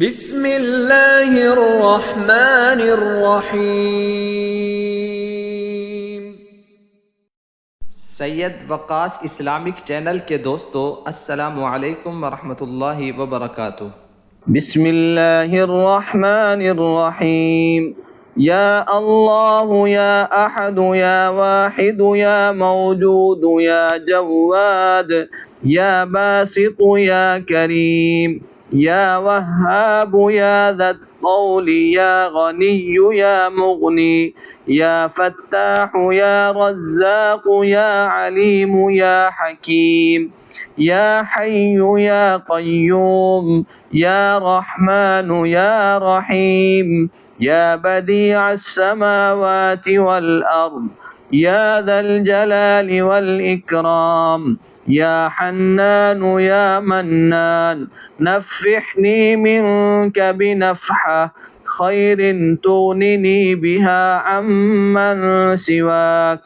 بسم الله الرحمن الرحیم۔ सैयद Waqas Islamic channel के दोस्तों, अस्सलाम वालेकुम वरहमतुल्लाहि वबरकातुह। بسم الله الرحمن الرحيم. يا الله يا أحد يا واحد يا موجود يا جواد يا باسط يا كريم يا وهاب يا ذا الطول يا غني يا مغني يا فتاح يا رزاق يا عليم يا حكيم يا حي يا قيوم يا رحمن يا رحيم يا بديع السماوات والأرض يا ذا الجلال والإكرام يا حنان يا منان نفحني منك بنفحة خير تغنني بها عمن سواك.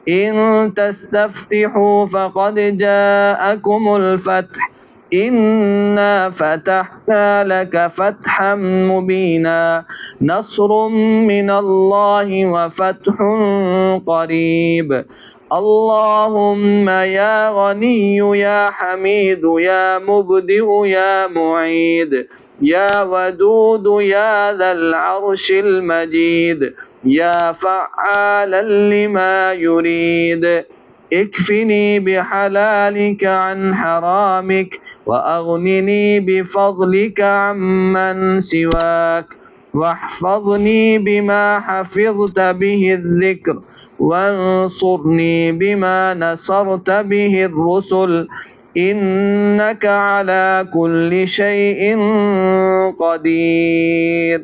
إن تستفتحوا فقد جاءكم الفتح إنا فتحنا لك فتحا مبينا نصر من الله وفتح قريب. اللهم يا غني يا حميد يا مبدئ يا معيد يا ودود يا ذا العرش المجيد يا فعالا لما يريد. اكفني بحلالك عن حرامك وأغنني بفضلك عمن سواك. واحفظني بما حفظت به الذكر وانصرني بما نصرت به الرسل إنك على كل شيء قدير.